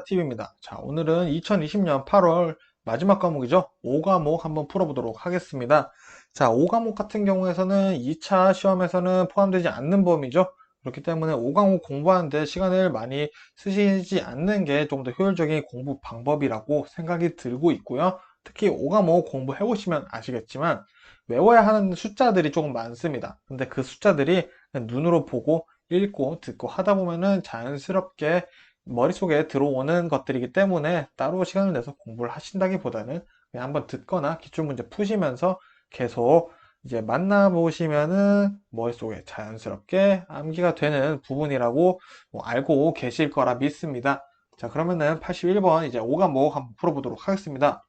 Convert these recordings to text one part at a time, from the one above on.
TV입니다. 자, 오늘은 2020년 8월 마지막 과목이죠. 5과목 한번 풀어보도록 하겠습니다. 자, 5과목 같은 경우에서는 2차 시험에서는 포함되지 않는 범위죠. 그렇기 때문에 5과목 공부하는데 시간을 많이 쓰시지 않는 게 좀 더 효율적인 공부 방법이라고 생각이 들고 있고요. 특히 5과목 공부해 보시면 아시겠지만 외워야 하는 숫자들이 조금 많습니다. 근데 그 숫자들이 그냥 눈으로 보고 읽고 듣고 하다 보면은 자연스럽게 머릿속에 들어오는 것들이기 때문에 따로 시간을 내서 공부를 하신다기보다는 그냥 한번 듣거나 기출문제 푸시면서 계속 이제 만나보시면은 머릿속에 자연스럽게 암기가 되는 부분이라고 알고 계실 거라 믿습니다. 자, 그러면은 81번 이제 5과목 한번 풀어보도록 하겠습니다.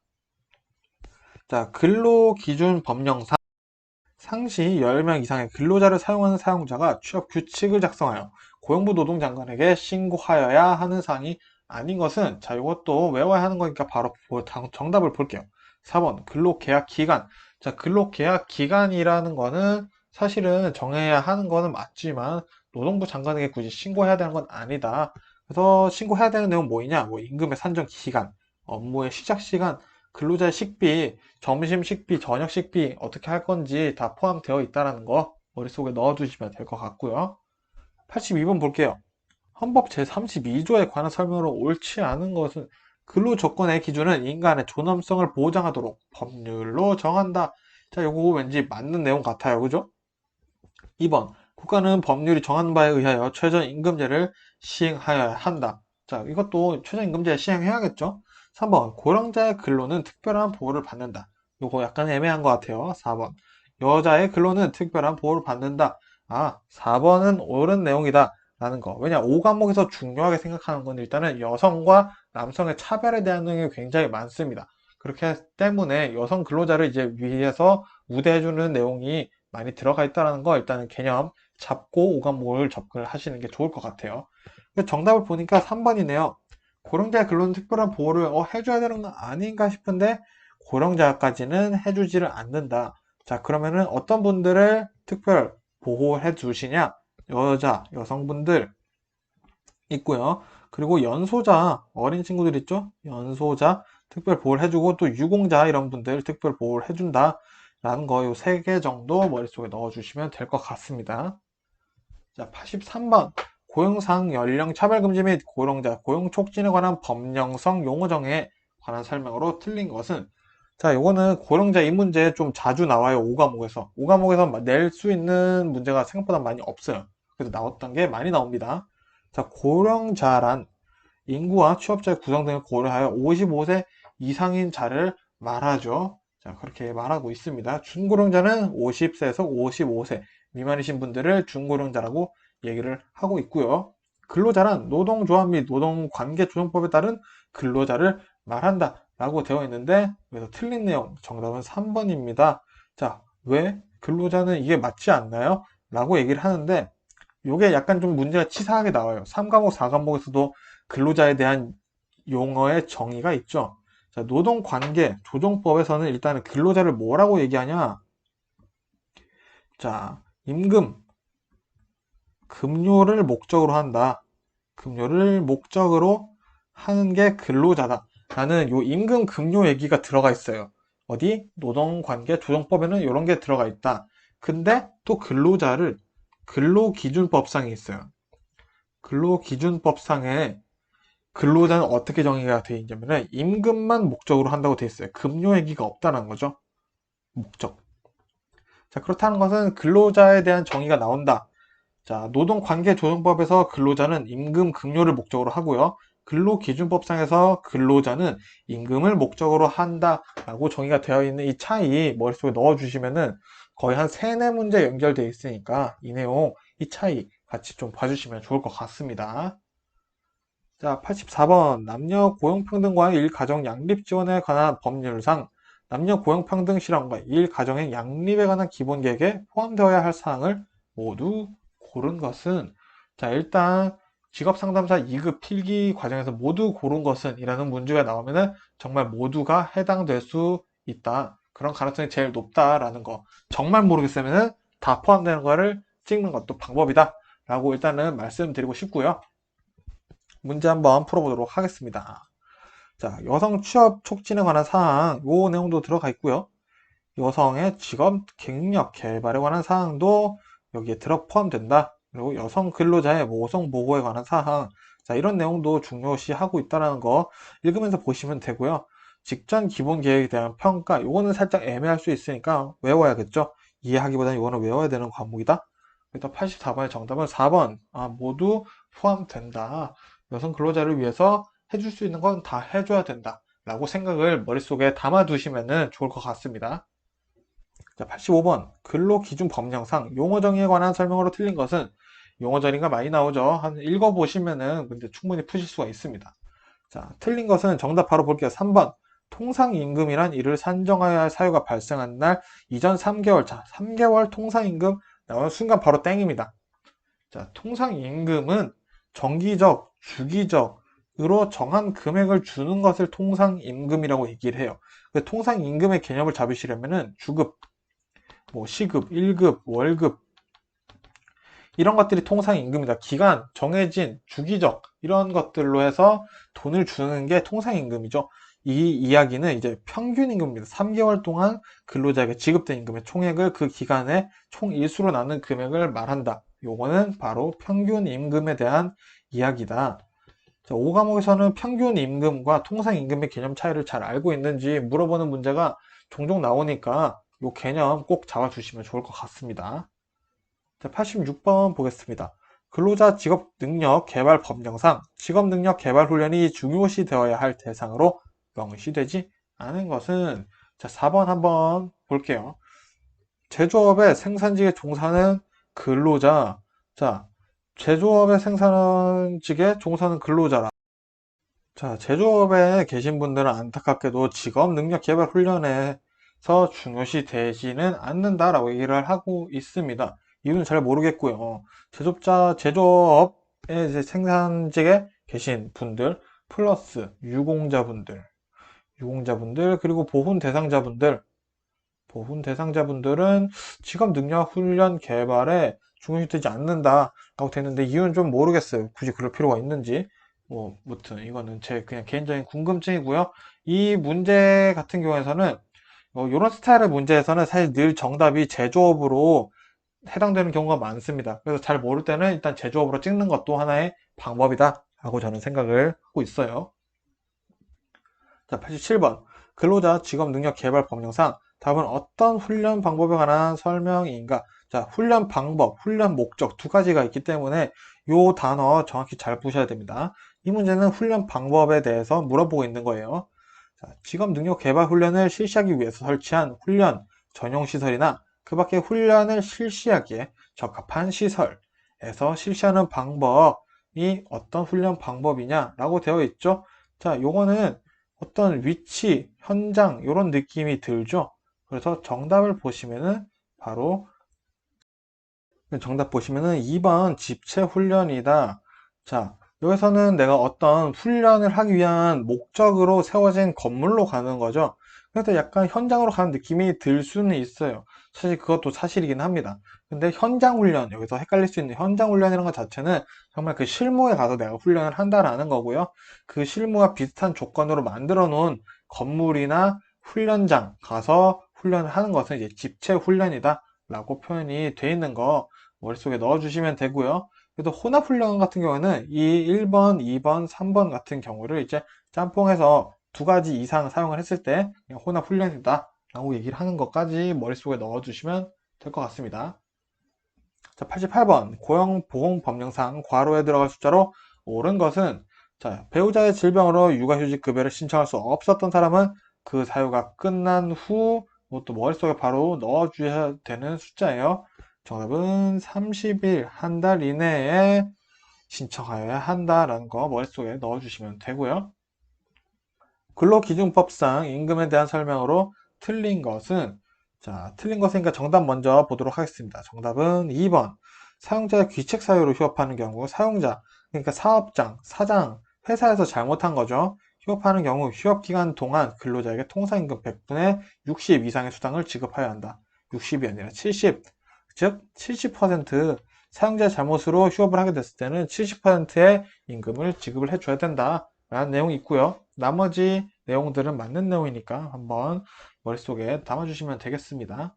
자, 근로기준 법령상 상시 10명 이상의 근로자를 사용하는 사용자가 취업 규칙을 작성하여 고용부 노동장관에게 신고하여야 하는 사항이 아닌 것은, 자, 이것도 외워야 하는 거니까 바로 정답을 볼게요. 4번 근로계약 기간. 자, 근로계약 기간이라는 거는 사실은 정해야 하는 거는 맞지만 노동부 장관에게 굳이 신고해야 되는 건 아니다. 그래서 신고해야 되는 내용은 뭐이냐? 뭐 임금의 산정 기간, 업무의 시작 시간, 근로자의 식비, 점심 식비, 저녁 식비 어떻게 할 건지 다 포함되어 있다는 거 머릿속에 넣어두시면 될 것 같고요. 82번 볼게요. 헌법 제32조에 관한 설명으로 옳지 않은 것은, 근로조건의 기준은 인간의 존엄성을 보장하도록 법률로 정한다. 자, 요거 왠지 맞는 내용 같아요. 그죠? 2번 국가는 법률이 정한 바에 의하여 최저임금제를 시행하여야 한다. 자, 이것도 최저임금제 시행해야겠죠? 3번 고령자의 근로는 특별한 보호를 받는다. 이거 약간 애매한 것 같아요. 4번 여자의 근로는 특별한 보호를 받는다. 아, 4번은 옳은 내용이다 라는 거. 왜냐, 5과목에서 중요하게 생각하는 건 일단은 여성과 남성의 차별에 대한 내용이 굉장히 많습니다. 그렇기 때문에 여성 근로자를 이제 위에서 우대해주는 내용이 많이 들어가 있다는 거 일단은 개념 잡고 5과목을 접근을 하시는 게 좋을 것 같아요. 정답을 보니까 3번이네요. 고령자의 근로는 특별한 보호를 해줘야 되는 거 아닌가 싶은데 고령자까지는 해주지를 않는다. 자, 그러면은 어떤 분들을 특별 보호해 주시냐? 여성분들 있고요. 그리고 연소자, 어린 친구들 있죠? 연소자 특별 보호를 해주고, 또 유공자 이런 분들 특별 보호를 해준다 라는 거, 요 3개 정도 머릿속에 넣어주시면 될 것 같습니다. 자, 83번 고용상 연령 차별금지 및 고령자 고용 촉진에 관한 법령성 용어 정의에 관한 설명으로 틀린 것은, 자, 요거는 고령자 이 문제 좀 자주 나와요. 5과목에서 낼 수 있는 문제가 생각보다 많이 없어요. 그래서 나왔던 게 많이 나옵니다. 자, 고령자란 인구와 취업자의 구성 등을 고려하여 55세 이상인 자를 말하죠. 자, 그렇게 말하고 있습니다. 중고령자는 50세에서 55세 미만이신 분들을 중고령자라고 얘기를 하고 있고요. 근로자란 노동조합 및 노동관계조정법에 따른 근로자를 말한다 라고 되어 있는데, 그래서 틀린 내용, 정답은 3번입니다. 자, 왜 근로자는 이게 맞지 않나요? 라고 얘기를 하는데, 요게 약간 좀 문제가 치사하게 나와요. 3과목, 4과목에서도 근로자에 대한 용어의 정의가 있죠. 자, 노동관계 조정법에서는 일단은 근로자를 뭐라고 얘기하냐? 자, 임금, 급료를 목적으로 한다. 급료를 목적으로 하는 게 근로자다 라는 요 임금 급료 얘기가 들어가 있어요. 어디? 노동관계 조정법에는 이런 게 들어가 있다. 근데 또 근로자를 근로기준법상에 있어요. 근로기준법상에 근로자는 어떻게 정의가 되어 있냐면 임금만 목적으로 한다고 되어 있어요. 급료 얘기가 없다는 거죠. 목적. 자, 그렇다는 것은 근로자에 대한 정의가 나온다. 자, 노동관계조정법에서 근로자는 임금 급료를 목적으로 하고요. 근로기준법상에서 근로자는 임금을 목적으로 한다라고 정의가 되어 있는 이 차이 머릿속에 넣어주시면은 거의 한 3, 4문제 연결되어 있으니까 이 내용, 이 차이 같이 좀 봐주시면 좋을 것 같습니다. 자, 84번 남녀 고용평등과 일가정 양립 지원에 관한 법률상 남녀 고용평등 실현과 일가정의 양립에 관한 기본계획에 포함되어야 할 사항을 모두 고른 것은, 자, 일단 직업상담사 2급 필기 과정에서 모두 고른 것은 이라는 문제가 나오면은 정말 모두가 해당될 수 있다. 그런 가능성이 제일 높다라는 거. 정말 모르겠으면은 다 포함되는 거를 찍는 것도 방법이다. 라고 일단은 말씀드리고 싶고요. 문제 한번 풀어보도록 하겠습니다. 자, 여성 취업 촉진에 관한 사항, 요 내용도 들어가 있고요. 여성의 직업 경력 개발에 관한 사항도 여기에 포함된다. 그리고 여성 근로자의 모성 보호에 관한 사항, 자, 이런 내용도 중요시하고 있다는 거 읽으면서 보시면 되고요. 직전 기본 계획에 대한 평가, 요거는 살짝 애매할 수 있으니까 외워야겠죠. 이해하기보다는 이거는 외워야 되는 과목이다. 일단 84번의 정답은 4번. 모두 포함된다. 여성 근로자를 위해서 해줄 수 있는 건 다 해줘야 된다. 라고 생각을 머릿속에 담아두시면 좋을 것 같습니다. 자, 85번. 근로기준 법령상 용어 정의에 관한 설명으로 틀린 것은 용어 정의가 많이 나오죠. 한 읽어보시면은 문제 충분히 푸실 수가 있습니다. 자, 틀린 것은 정답 바로 볼게요. 3번. 통상임금이란 이를 산정하여야 할 사유가 발생한 날 이전 3개월. 자, 3개월 통상임금 나오는 순간 바로 땡입니다. 자, 통상임금은 정기적, 주기적으로 정한 금액을 주는 것을 통상임금이라고 얘기를 해요. 그 통상임금의 개념을 잡으시려면은 주급, 뭐 시급, 1급, 월급 이런 것들이 통상임금이다. 기간, 정해진, 주기적 이런 것들로 해서 돈을 주는 게 통상임금이죠. 이 이야기는 이제 평균임금입니다. 3개월 동안 근로자에게 지급된 임금의 총액을 그 기간에 총 일수로 나눈 금액을 말한다. 요거는 바로 평균임금에 대한 이야기다. 자, 5과목에서는 평균임금과 통상임금의 개념 차이를 잘 알고 있는지 물어보는 문제가 종종 나오니까 이 개념 꼭 잡아주시면 좋을 것 같습니다. 자, 86번 보겠습니다. 근로자 직업 능력 개발 법령상 직업 능력 개발 훈련이 중요시 되어야 할 대상으로 명시되지 않은 것은 자, 4번 한번 볼게요. 제조업의 생산직에 종사하는 근로자. 자, 제조업의 생산직에 종사하는 근로자라. 자, 제조업에 계신 분들은 안타깝게도 직업 능력 개발 훈련에서 중요시 되지는 않는다라고 얘기를 하고 있습니다. 이유는 잘 모르겠고요. 제조업의 이제 생산직에 계신 분들, 플러스 유공자분들, 그리고 보훈 대상자분들은 직업 능력 훈련 개발에 중요시 되지 않는다라고 되는데 이유는 좀 모르겠어요. 굳이 그럴 필요가 있는지. 뭐, 무튼 이거는 제 그냥 개인적인 궁금증이고요. 이 문제 같은 경우에서는 이런 스타일의 문제에서는 사실 늘 정답이 제조업으로 해당되는 경우가 많습니다. 그래서 잘 모를 때는 일단 제조업으로 찍는 것도 하나의 방법이다 라고 저는 생각을 하고 있어요. 자, 87번. 근로자 직업 능력 개발 법령상 답은 어떤 훈련 방법에 관한 설명인가? 자, 훈련 방법, 훈련 목적 두 가지가 있기 때문에 이 단어 정확히 잘 보셔야 됩니다. 이 문제는 훈련 방법에 대해서 물어보고 있는 거예요. 자, 직업 능력 개발 훈련을 실시하기 위해서 설치한 훈련 전용 시설이나 그 밖에 훈련을 실시하기에 적합한 시설에서 실시하는 방법이 어떤 훈련 방법이냐라고 되어 있죠. 자, 요거는 어떤 위치, 현장 이런 느낌이 들죠. 그래서 정답을 보시면은 바로 정답 보시면은 2번 집체 훈련이다. 자, 여기서는 내가 어떤 훈련을 하기 위한 목적으로 세워진 건물로 가는 거죠. 그래서 약간 현장으로 가는 느낌이 들 수는 있어요. 사실 그것도 사실이긴 합니다. 근데 현장 훈련, 여기서 헷갈릴 수 있는 현장 훈련이라는 것 자체는 정말 그 실무에 가서 내가 훈련을 한다라는 거고요. 그 실무와 비슷한 조건으로 만들어 놓은 건물이나 훈련장 가서 훈련을 하는 것은 이제 집체 훈련이다 라고 표현이 돼 있는 거 머릿속에 넣어주시면 되고요. 그래도 혼합훈련 같은 경우는 이 1번, 2번, 3번 같은 경우를 이제 짬뽕해서 두 가지 이상 사용을 했을 때 그냥 혼합훈련이다 라고 얘기를 하는 것까지 머릿속에 넣어주시면 될 것 같습니다. 자, 88번 고용보험법령상 괄호에 들어갈 숫자로 옳은 것은 자, 배우자의 질병으로 육아휴직 급여를 신청할 수 없었던 사람은 그 사유가 끝난 후 또 머릿속에 바로 넣어줘야 되는 숫자예요. 정답은 30일, 한 달 이내에 신청하여야 한다라는 거 머릿속에 넣어주시면 되고요. 근로기준법상 임금에 대한 설명으로 틀린 것은 자, 틀린 것이니까 정답 먼저 보도록 하겠습니다. 정답은 2번. 사용자의 귀책 사유로 휴업하는 경우 사용자 그러니까 사업장, 사장, 회사에서 잘못한 거죠. 휴업하는 경우 휴업기간 동안 근로자에게 통상임금 100분의 60 이상의 수당을 지급하여야 한다. 60이 아니라 70. 즉 70% 사용자의 잘못으로 휴업을 하게 됐을 때는 70%의 임금을 지급을 해줘야 된다. 라는 내용이 있고요. 나머지 내용들은 맞는 내용이니까 한번 머릿속에 담아주시면 되겠습니다.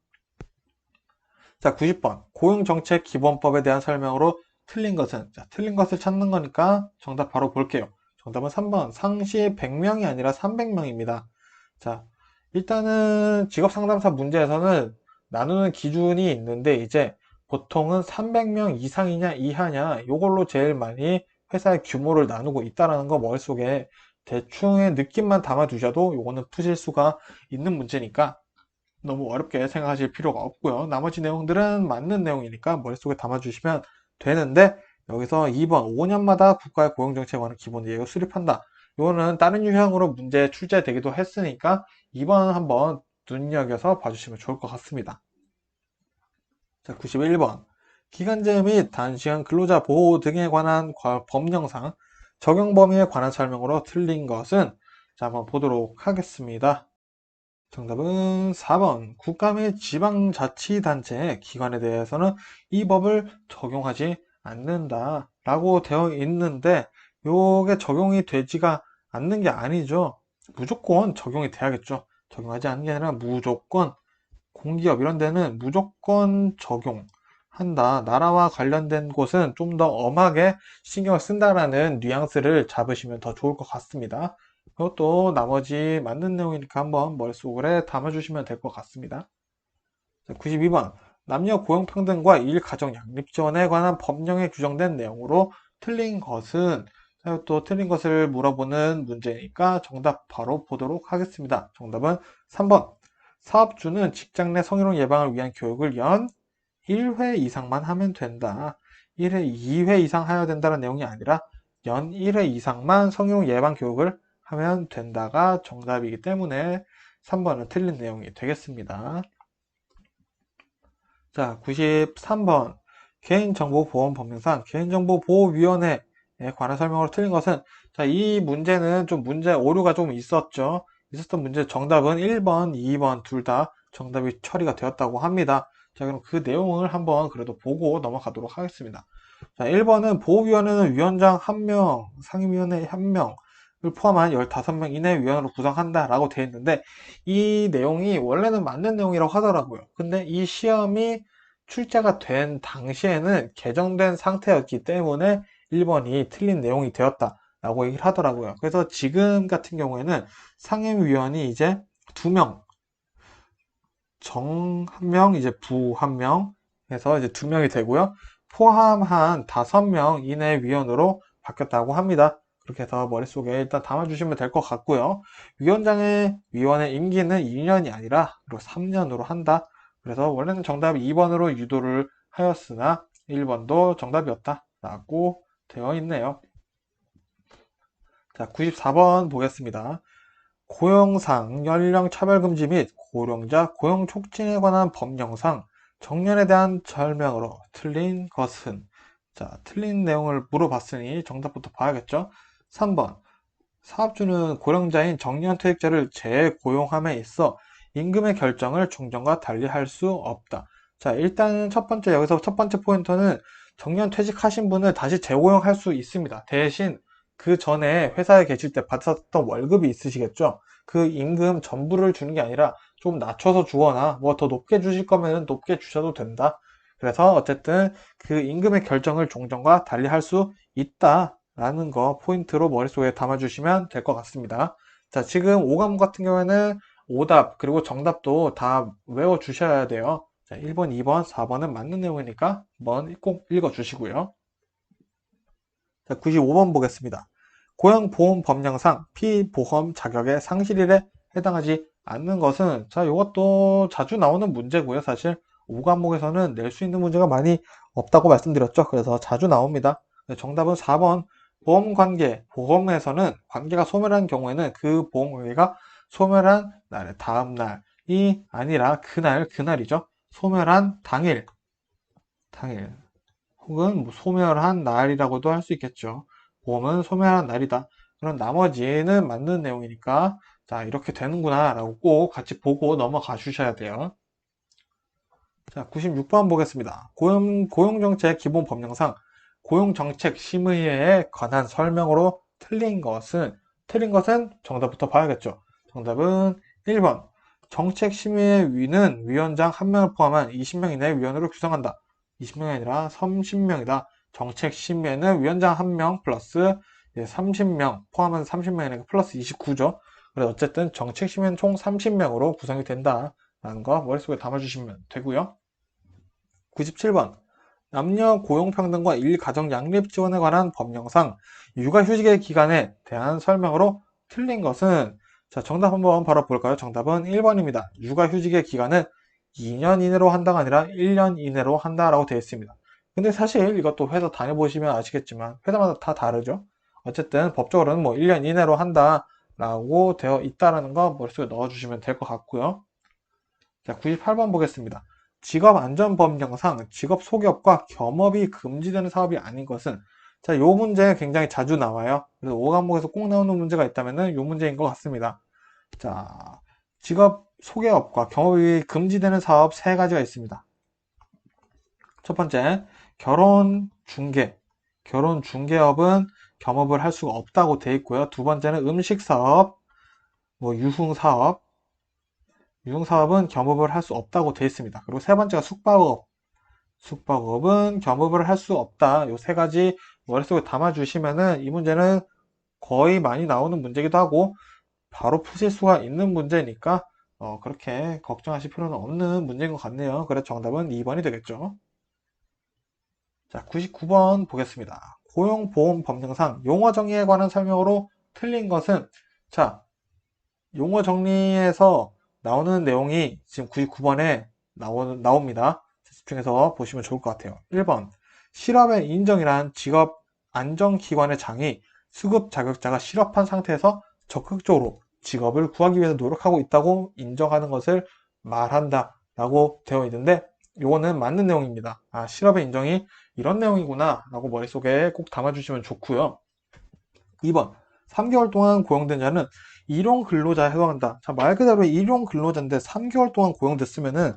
자, 90번. 고용정책 기본법에 대한 설명으로 틀린 것은? 자, 틀린 것을 찾는 거니까 정답 바로 볼게요. 정답은 3번. 상시 100명이 아니라 300명입니다. 자, 일단은 직업상담사 문제에서는 나누는 기준이 있는데 이제 보통은 300명 이상이냐 이하냐 이걸로 제일 많이 회사의 규모를 나누고 있다는 거 머릿속에 대충의 느낌만 담아 두셔도 이거는 푸실 수가 있는 문제니까 너무 어렵게 생각하실 필요가 없고요. 나머지 내용들은 맞는 내용이니까 머릿속에 담아주시면 되는데 여기서 2번 5년마다 국가의 고용정책에 관한 기본 예고 수립한다. 이거는 다른 유형으로 문제 출제되기도 했으니까 2번 한번 눈여겨서 봐주시면 좋을 것 같습니다. 자, 91번 기간제 및 단시간 근로자 보호 등에 관한 법령상 적용 범위에 관한 설명으로 틀린 것은? 자, 한번 보도록 하겠습니다. 정답은 4번. 국가 및 지방자치단체 기관에 대해서는 이 법을 적용하지 않는다 라고 되어 있는데 요게 적용이 되지가 않는 게 아니죠. 무조건 적용이 돼야겠죠. 적용하지 않는 게 아니라 무조건 공기업 이런 데는 무조건 적용한다. 나라와 관련된 곳은 좀 더 엄하게 신경을 쓴다라는 뉘앙스를 잡으시면 더 좋을 것 같습니다. 그것도 나머지 맞는 내용이니까 한번 머릿속에 담아주시면 될 것 같습니다. 92번. 남녀 고용평등과 일가정 양립지원에 관한 법령에 규정된 내용으로 틀린 것은? 또 틀린 것을 물어보는 문제니까 정답 바로 보도록 하겠습니다. 정답은 3번. 사업주는 직장 내 성희롱 예방을 위한 교육을 연 1회 이상만 하면 된다. 1회, 2회 이상 해야 된다는 내용이 아니라 연 1회 이상만 성희롱 예방 교육을 하면 된다가 정답이기 때문에 3번은 틀린 내용이 되겠습니다. 자, 93번. 개인정보보건법령상 개인정보보호위원회에 관한 설명으로 틀린 것은? 자, 이 문제는 좀 문제 오류가 좀 있었죠. 있었던 문제 정답은 1번, 2번 둘 다 정답이 처리가 되었다고 합니다. 자, 그럼 그 내용을 한번 그래도 보고 넘어가도록 하겠습니다. 자, 1번은 보호위원회는 위원장 1명, 상임위원회 1명을 포함한 15명 이내 위원으로 구성한다 라고 되어 있는데 이 내용이 원래는 맞는 내용이라고 하더라고요. 근데 이 시험이 출제가 된 당시에는 개정된 상태였기 때문에 1번이 틀린 내용이 되었다 라고 얘기를 하더라고요. 그래서 지금 같은 경우에는 상임위원이 이제 2명, 정 1명, 이제 부 1명 해서 이제 2명이 되고요. 포함한 5명 이내 위원으로 바뀌었다고 합니다. 그렇게 해서 머릿속에 일단 담아주시면 될 것 같고요. 위원의 임기는 2년이 아니라 3년으로 한다. 그래서 원래는 정답이 2번으로 유도를 하였으나 1번도 정답이었다 라고 되어 있네요. 자, 94번 보겠습니다. 고용상 연령 차별금지 및 고령자 고용 촉진에 관한 법령상 정년에 대한 설명으로 틀린 것은? 자, 틀린 내용을 물어봤으니 정답부터 봐야겠죠. 3번. 사업주는 고령자인 정년퇴직자를 재고용함에 있어 임금의 결정을 종전과 달리 할 수 없다. 자, 일단은 여기서 첫 번째 포인트는 정년퇴직하신 분을 다시 재고용할 수 있습니다. 대신 그 전에 회사에 계실 때 받았던 월급이 있으시겠죠? 그 임금 전부를 주는 게 아니라 좀 낮춰서 주거나 뭐 더 높게 주실 거면 높게 주셔도 된다. 그래서 어쨌든 그 임금의 결정을 종전과 달리 할 수 있다라는 거 포인트로 머릿속에 담아주시면 될 것 같습니다. 자, 지금 5과목 같은 경우에는 오답 그리고 정답도 다 외워주셔야 돼요. 자, 1번, 2번, 4번은 맞는 내용이니까 한번 꼭 읽어주시고요. 자, 95번 보겠습니다. 고용보험법령상 피보험 자격의 상실일에 해당하지 않는 것은? 자, 이것도 자주 나오는 문제고요. 사실 5과목에서는 낼 수 있는 문제가 많이 없다고 말씀드렸죠. 그래서 자주 나옵니다. 정답은 4번. 보험관계, 보험에서는 관계가 소멸한 경우에는 그 보험관계가 소멸한 날의 다음 날이 아니라 그날이죠. 소멸한 당일 혹은 뭐 소멸한 날이라고도 할 수 있겠죠. 보험은 소멸한 날이다. 그럼 나머지는 맞는 내용이니까 자 이렇게 되는구나 라고 꼭 같이 보고 넘어가 주셔야 돼요. 자 96번 보겠습니다. 고용정책 기본 법령상 고용정책 심의회에 관한 설명으로 틀린 것은 정답부터 봐야겠죠. 정답은 1번 정책심의회 위는 위원장 1명을 포함한 20명 이내의 위원으로 구성한다. 20명이 아니라 30명이다. 정책심의회는 위원장 1명 플러스 30명 포함한 30명이니까 플러스 29죠. 그래서 어쨌든 정책심의회는 총 30명으로 구성이 된다. 라는 거 머릿속에 담아주시면 되고요. 97번 남녀 고용평등과 일가정 양립 지원에 관한 법령상 육아휴직의 기간에 대한 설명으로 틀린 것은 자 정답 한번 바로 볼까요? 정답은 1번입니다. 육아휴직의 기간은 2년 이내로 한다가 아니라 1년 이내로 한다라고 되어 있습니다. 근데 사실 이것도 회사 다녀보시면 아시겠지만 회사마다 다 다르죠. 어쨌든 법적으로는 뭐 1년 이내로 한다라고 되어 있다라는 거 머릿속에 넣어주시면 될 것 같고요. 자 98번 보겠습니다. 직업안전법령상 직업소개업과 겸업이 금지되는 사업이 아닌 것은 자, 요 문제 굉장히 자주 나와요. 그래서 5과목에서 꼭 나오는 문제가 있다면 요 문제인 것 같습니다. 자, 직업소개업과 겸업이 금지되는 사업 세 가지가 있습니다. 첫 번째, 결혼중개. 결혼중개업은 겸업을 할 수가 없다고 되어 있고요. 두 번째는 음식사업, 유흥사업, 유흥사업은 겸업을 할 수 없다고 되어 있습니다. 그리고 세 번째가 숙박업. 숙박업은 겸업을 할 수 없다. 요 세 가지 머릿속에 담아주시면은 이 문제는 거의 많이 나오는 문제기도 하고 바로 푸실 수가 있는 문제니까 그렇게 걱정하실 필요는 없는 문제인 것 같네요. 그래서 정답은 2번이 되겠죠. 자, 99번 보겠습니다. 고용보험법령상 용어 정의에 관한 설명으로 틀린 것은 자, 용어 정리에서 나오는 내용이 지금 99번에 나옵니다. 집중해서 보시면 좋을 것 같아요. 1번 실업의 인정이란 직업 안정기관의 장이 수급 자격자가 실업한 상태에서 적극적으로 직업을 구하기 위해서 노력하고 있다고 인정하는 것을 말한다 라고 되어 있는데 요거는 맞는 내용입니다. 아 실업의 인정이 이런 내용이구나 라고 머릿속에 꼭 담아주시면 좋고요. 2번 3개월 동안 고용된 자는 일용 근로자에 해당한다. 자, 말 그대로 일용 근로자인데 3개월 동안 고용됐으면은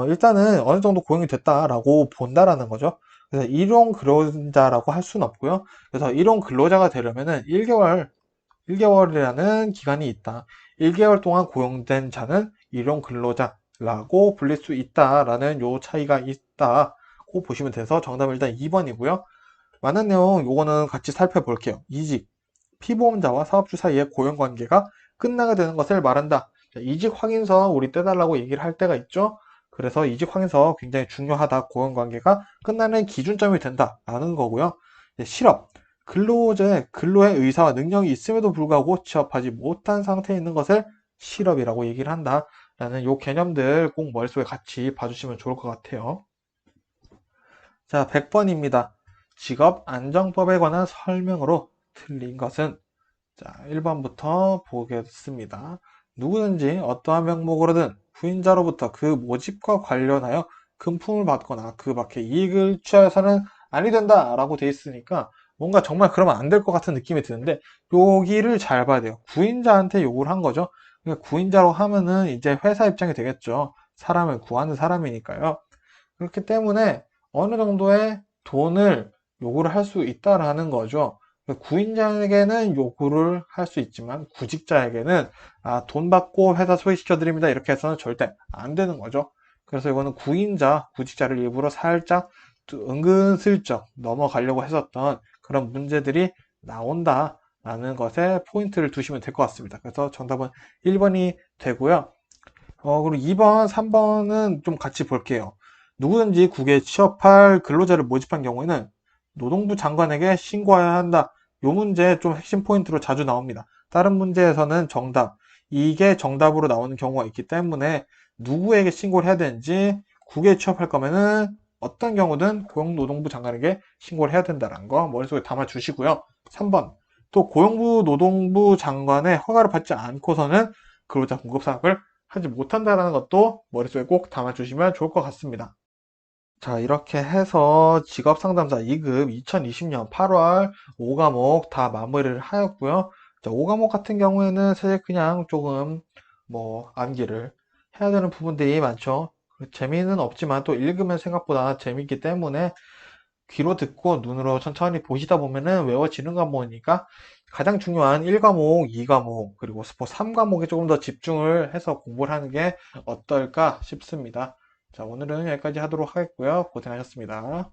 일단은 어느 정도 고용이 됐다라고 본다라는 거죠. 그래서 일용 근로자라고 할 수는 없고요. 그래서 일용 근로자가 되려면은 1개월이라는 기간이 있다. 1개월 동안 고용된 자는 일용 근로자라고 불릴 수 있다라는 요 차이가 있다고 보시면 돼서 정답은 일단 2번이고요. 많은 내용 요거는 같이 살펴볼게요. 이직, 피보험자와 사업주 사이의 고용관계가 끝나게 되는 것을 말한다. 자, 이직 확인서 우리 떼달라고 얘기를 할 때가 있죠. 그래서 이직 확인서 굉장히 중요하다. 고용관계가 끝나는 기준점이 된다라는 거고요. 실업, 근로의 의사와 능력이 있음에도 불구하고 취업하지 못한 상태에 있는 것을 실업이라고 얘기를 한다라는 요 개념들 꼭 머릿속에 같이 봐주시면 좋을 것 같아요. 자, 100번입니다. 직업안정법에 관한 설명으로 틀린 것은 자, 1번부터 보겠습니다. 누구든지 어떠한 명목으로든 후임자로부터 그 모집과 관련하여 금품을 받거나 그 밖에 이익을 취하여서는 아니 된다 라고 돼 있으니까 뭔가 정말 그러면 안 될 것 같은 느낌이 드는데 여기를 잘 봐야 돼요. 구인자한테 요구를 한 거죠. 그러니까 구인자로 하면은 이제 회사 입장이 되겠죠. 사람을 구하는 사람이니까요. 그렇기 때문에 어느 정도의 돈을 요구를 할 수 있다라는 거죠. 구인자에게는 요구를 할 수 있지만 구직자에게는 돈 받고 회사 소개시켜 드립니다 이렇게 해서는 절대 안 되는 거죠. 그래서 이거는 구직자를 일부러 살짝 은근슬쩍 넘어가려고 했었던 그런 문제들이 나온다라는 것에 포인트를 두시면 될 것 같습니다. 그래서 정답은 1번이 되고요. 그리고 2번, 3번은 좀 같이 볼게요. 누구든지 국에 취업할 근로자를 모집한 경우에는 노동부 장관에게 신고해야 한다. 이 문제 좀 핵심 포인트로 자주 나옵니다. 다른 문제에서는 이게 정답으로 나오는 경우가 있기 때문에 누구에게 신고를 해야 되는지 국에 취업할 거면은 어떤 경우든 고용노동부 장관에게 신고를 해야 된다는 거 머릿속에 담아 주시고요. 3번 또 고용부 노동부 장관의 허가를 받지 않고서는 근로자 공급 사업을 하지 못한다는 것도 머릿속에 꼭 담아 주시면 좋을 것 같습니다. 자, 이렇게 해서 직업상담사 2급 2020년 8월 5과목 다 마무리를 하였고요. 자, 5과목 같은 경우에는 사실 그냥 조금 암기를 해야 되는 부분들이 많죠. 재미는 없지만 또 읽으면 생각보다 재밌기 때문에 귀로 듣고 눈으로 천천히 보시다 보면은 외워지는 과목이니까 가장 중요한 1과목, 2과목, 그리고 스포 3과목에 조금 더 집중을 해서 공부를 하는 게 어떨까 싶습니다. 자, 오늘은 여기까지 하도록 하겠고요. 고생하셨습니다.